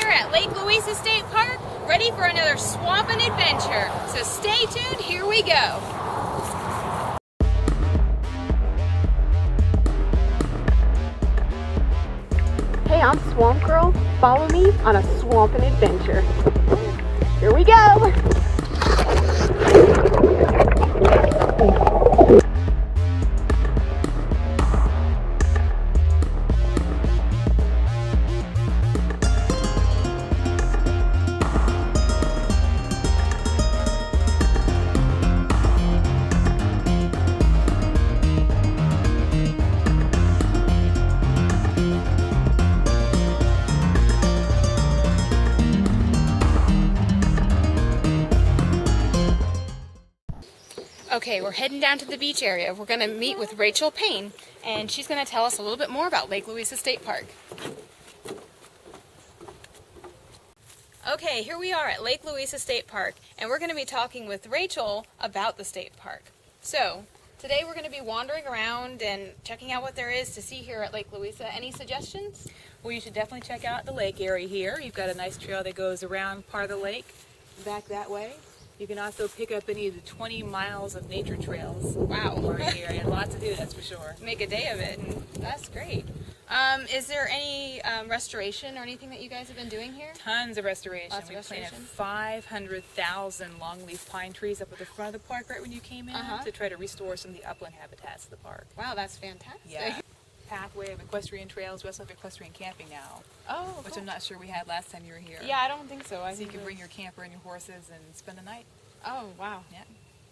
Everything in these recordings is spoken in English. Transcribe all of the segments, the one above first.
here at Lake Louisa State Park, ready for another swampin' adventure. So stay tuned, here we go. Hey, I'm Swamp Girl. Follow me on a swampin' adventure. Here we go. Okay, we're heading down to the beach area. We're going to meet with Rachael Payne, and she's going to tell us a little bit more about Lake Louisa State Park. Okay, here we are at Lake Louisa State Park, and we're going to be talking with Rachael about the state park. So, today we're going to be wandering around and checking out what there is to see here at Lake Louisa. Any suggestions? Well, you should definitely check out the lake area here. You've got a nice trail that goes around part of the lake, back that way. You can also pick up any of the 20 miles of nature trails. Wow. Around here, and lots to do, that's for sure. Make a day of it, and that's great. Is there any restoration or anything that you guys have been doing here? Tons of restoration. Lots of We restoration. planted 500,000 longleaf pine trees up at the front of the park right when you came in to try to restore some of the upland habitats of the park. Wow, that's fantastic. Yeah. Pathway of equestrian trails. We also have equestrian camping now, Oh, which cool. I'm not sure we had last time you were here. Yeah, I don't think so. So you can bring your camper and your horses and spend the night. Oh, wow. Yeah.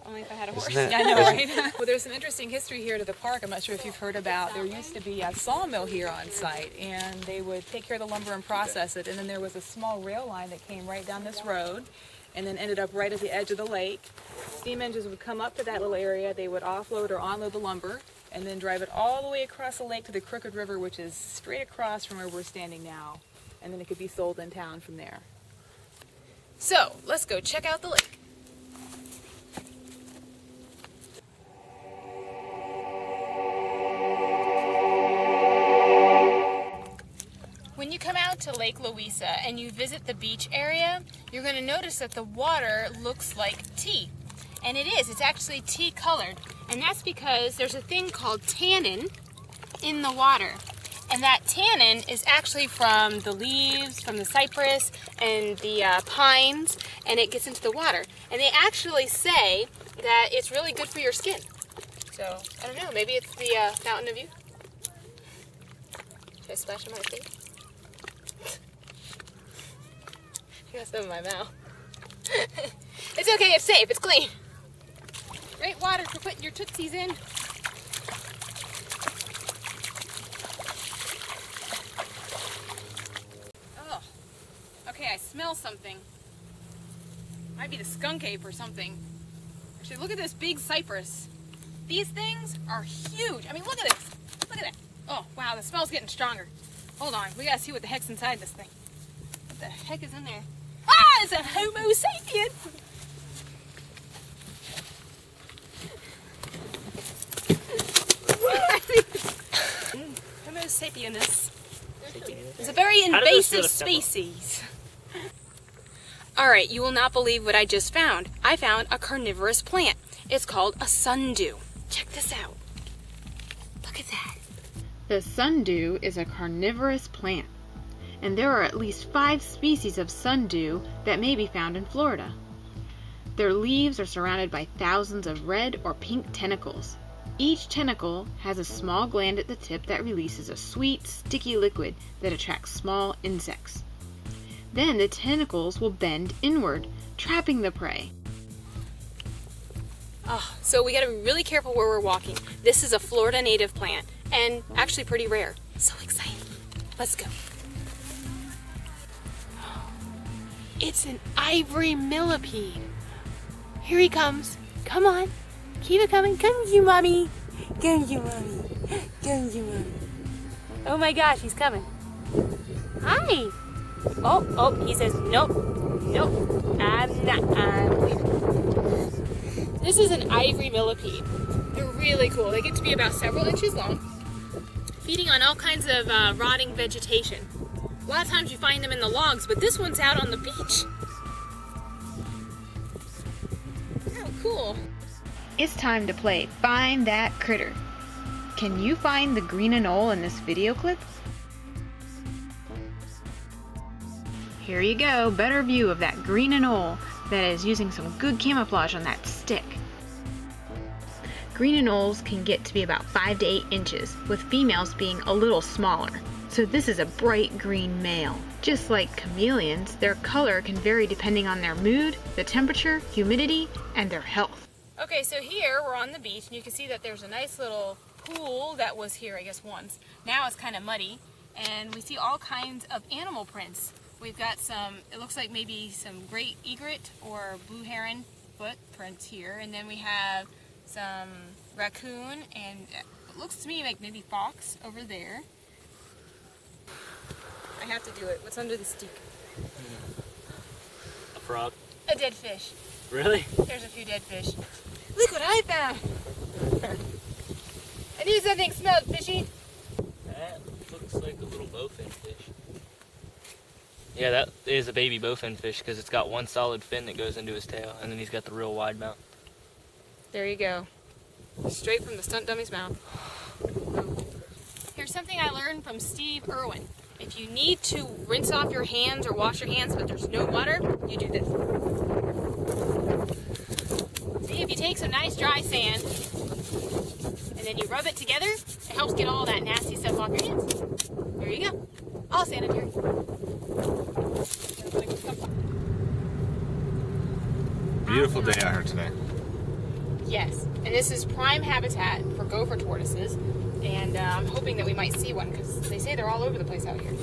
Only if I had a horse. Yeah, I know, right? Well, there's some interesting history here to the park. I'm not sure if you've heard about. There used to be a sawmill here on site, and they would take care of the lumber and process it. And then there was a small rail line that came right down this road, and then ended up right at the edge of the lake. Steam engines would come up to that little area. They would offload or unload the lumber, and then drive it all the way across the lake to the Crooked River, which is straight across from where we're standing now. And then it could be sold in town from there. So, let's go check out the lake. When you come out to Lake Louisa and you visit the beach area, you're going to notice that the water looks like tea. And it is. It's actually tea colored. And that's because there's a thing called tannin in the water. And that tannin is actually from the leaves, from the cypress and the pines, and it gets into the water. And they actually say that it's really good for your skin. So, I don't know, maybe it's the fountain of youth. Should I splash on my face? I got some in my mouth. It's okay, it's safe, it's clean. Great water for putting your tootsies in. Oh, okay, I smell something. Might be the skunk ape or something. Actually, look at this big cypress. These things are huge. I mean, look at this. Look at that. Oh, wow, the smell's getting stronger. Hold on, we gotta see what the heck's inside this thing. What the heck is in there? Ah, it's a Homo sapien! Homo sapienus. It's a very invasive species. Alright, you will not believe what I just found. I found a carnivorous plant. It's called a sundew. Check this out. Look at that. The sundew is a carnivorous plant, and there are at least 5 species of sundew that may be found in Florida. Their leaves are surrounded by thousands of red or pink tentacles. Each tentacle has a small gland at the tip that releases a sweet, sticky liquid that attracts small insects. Then the tentacles will bend inward, trapping the prey. Oh, so we gotta be really careful where we're walking. This is a Florida native plant, and actually pretty rare. So exciting. Let's go. It's an ivory millipede. Here he comes. Come on. Keep it coming. Come you, mommy. Come you, mommy. Come you, mommy. Oh my gosh, he's coming. Hi. Oh, he says, nope. Nope. I'm leaving. This is an ivory millipede. They're really cool. They get to be about several inches long, feeding on all kinds of rotting vegetation. A lot of times you find them in the logs, but this one's out on the beach. Oh, cool. It's time to play Find That Critter. Can you find the green anole in this video clip? Here you go, better view of that green anole that is using some good camouflage on that stick. Green anoles can get to be about 5 to 8 inches, with females being a little smaller. So this is a bright green male. Just like chameleons, their color can vary depending on their mood, the temperature, humidity, and their health. Okay, so here we're on the beach, and you can see that there's a nice little pool that was here, I guess, once. Now it's kind of muddy, and we see all kinds of animal prints. We've got some, it looks like maybe some great egret or blue heron footprints here, and then we have some raccoon, and it looks to me like maybe fox over there. I have to do it. What's under the stick? A frog. A dead fish. Really? There's a few dead fish. Look what I found! I knew something smelled fishy. That looks like a little bowfin fish. Yeah, that is a baby bowfin fish because it's got one solid fin that goes into his tail, and then he's got the real wide mouth. There you go. Straight from the stunt dummy's mouth. Here's something I learned from Steve Irwin. If you need to rinse off your hands or wash your hands but there's no water, you do this. See, if you take some nice dry sand and then you rub it together, it helps get all that nasty stuff off your hands. There you go. All sanitary. Beautiful day out here today. Yes, and this is prime habitat for gopher tortoises, and I'm hoping that we might see one because they say they're all over the place out here.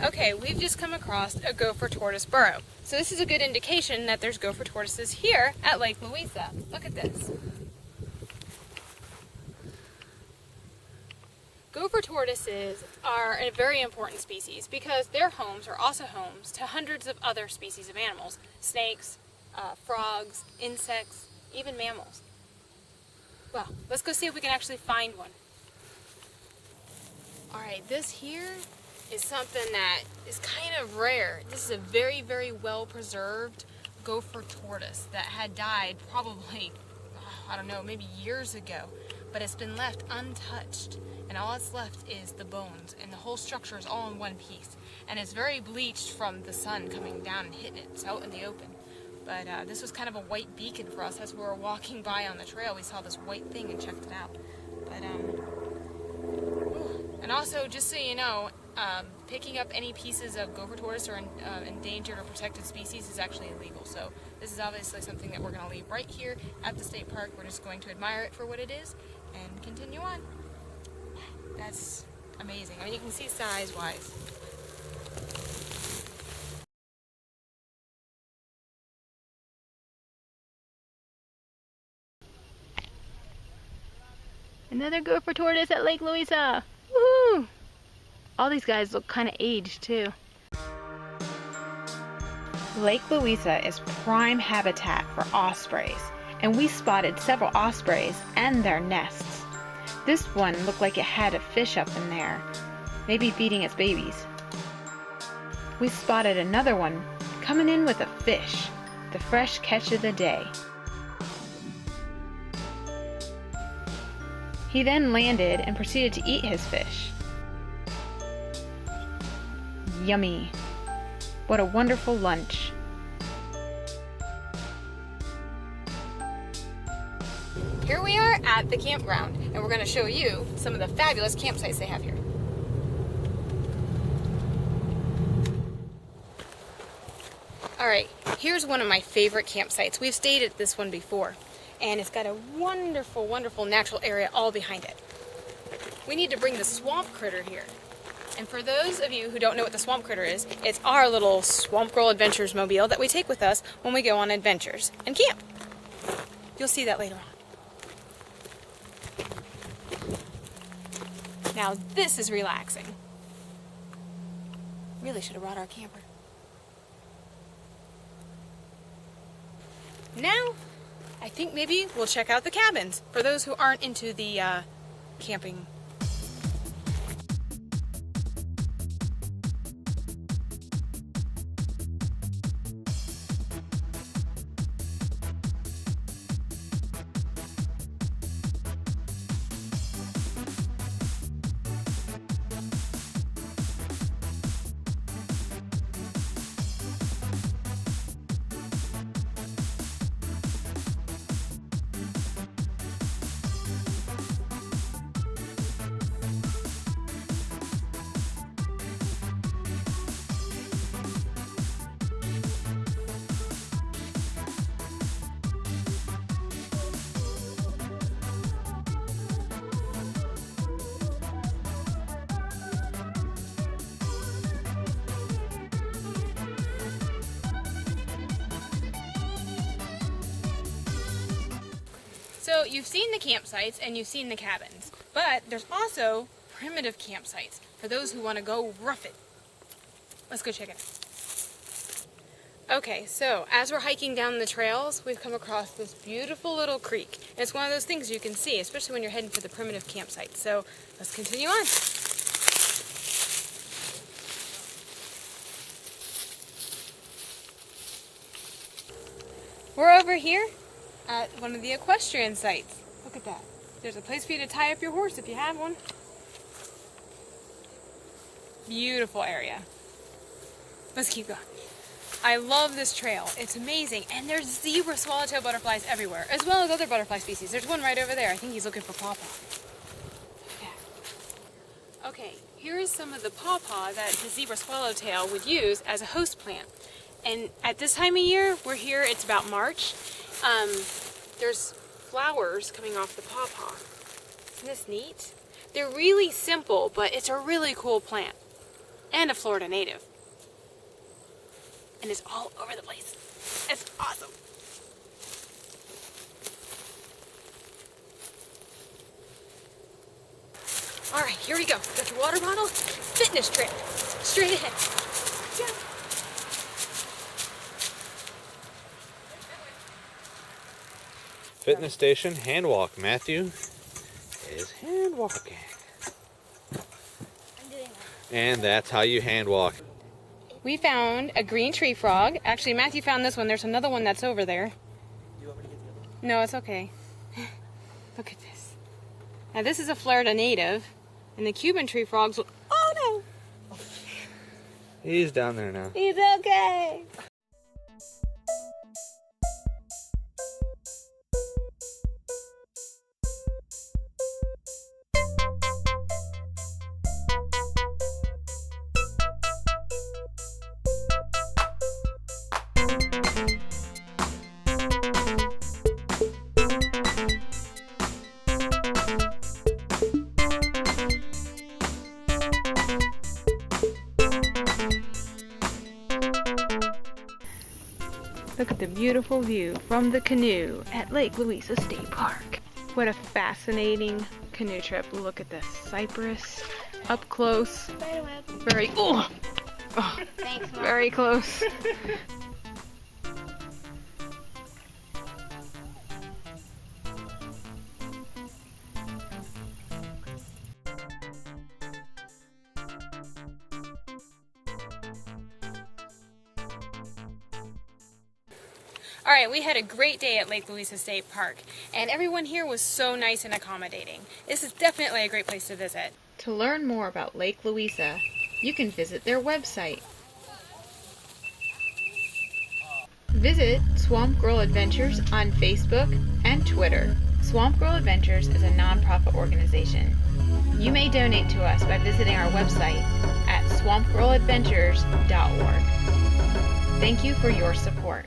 Okay, we've just come across a gopher tortoise burrow. So this is a good indication that there's gopher tortoises here at Lake Louisa. Look at this. Gopher tortoises are a very important species because their homes are also homes to hundreds of other species of animals. Snakes, frogs, insects, even mammals. Well, let's go see if we can actually find one. Alright, this here is something that is kind of rare. This is a very, very well preserved gopher tortoise that had died probably, I don't know, maybe years ago. But it's been left untouched, and all that's left is the bones, and the whole structure is all in one piece. And it's very bleached from the sun coming down and hitting it. It's out in the open. But this was kind of a white beacon for us as we were walking by on the trail. We saw this white thing and checked it out. But and also, just so you know, picking up any pieces of gopher tortoise or endangered or protected species is actually illegal. So this is obviously something that we're going to leave right here at the state park. We're just going to admire it for what it is and continue on. That's amazing. I mean, you can see size-wise. Another gopher tortoise at Lake Louisa. Woohoo! All these guys look kind of aged too. Lake Louisa is prime habitat for ospreys, and we spotted several ospreys and their nests. This one looked like it had a fish up in there, maybe feeding its babies. We spotted another one coming in with a fish, the fresh catch of the day. He then landed and proceeded to eat his fish. Yummy. What a wonderful lunch. Here we are at the campground, and we're going to show you some of the fabulous campsites they have here. Alright, here's one of my favorite campsites. We've stayed at this one before, and it's got a wonderful, wonderful natural area all behind it. We need to bring the swamp critter here. And for those of you who don't know what the swamp critter is, it's our little Swamp Girl Adventures mobile that we take with us when we go on adventures and camp. You'll see that later on. Now this is relaxing. Really should have brought our camper. Now, I think maybe we'll check out the cabins for those who aren't into the camping. So you've seen the campsites and you've seen the cabins, but there's also primitive campsites for those who want to go rough it. Let's go check it out. Okay, so as we're hiking down the trails, we've come across this beautiful little creek. And it's one of those things you can see, especially when you're heading for the primitive campsite. So let's continue on. We're over here at one of the equestrian sites. Look at that. There's a place for you to tie up your horse if you have one. Beautiful area. Let's keep going. I love this trail. It's amazing. And there's zebra swallowtail butterflies everywhere, as well as other butterfly species. There's one right over there. I think he's looking for pawpaw. Yeah. Okay, here is some of the pawpaw that the zebra swallowtail would use as a host plant. And at this time of year, we're here, it's about March. There's flowers coming off the pawpaw. Isn't this neat? They're really simple, but it's a really cool plant. And a Florida native. And it's all over the place. It's awesome. All right, here we go. Got your water bottle, fitness trail, straight ahead. Yeah. Fitness station, hand walk. Matthew is hand walking. I'm doing that. And that's how you hand walk. We found a green tree frog. Actually, Matthew found this one. There's another one that's over there. You want me to get the other one? No, it's okay. Look at this. Now this is a Florida native, and the Cuban tree frogs will... Oh no! He's down there now. He's okay! Look at the beautiful view from the canoe at Lake Louisa State Park. What a fascinating canoe trip. Look at the cypress up close. Spiderweb. Very, oh, Thanks, Mom. very close. All right, we had a great day at Lake Louisa State Park, and everyone here was so nice and accommodating. This is definitely a great place to visit. To learn more about Lake Louisa, you can visit their website. Visit Swamp Girl Adventures on Facebook and Twitter. Swamp Girl Adventures is a nonprofit organization. You may donate to us by visiting our website at swampgirladventures.org. Thank you for your support.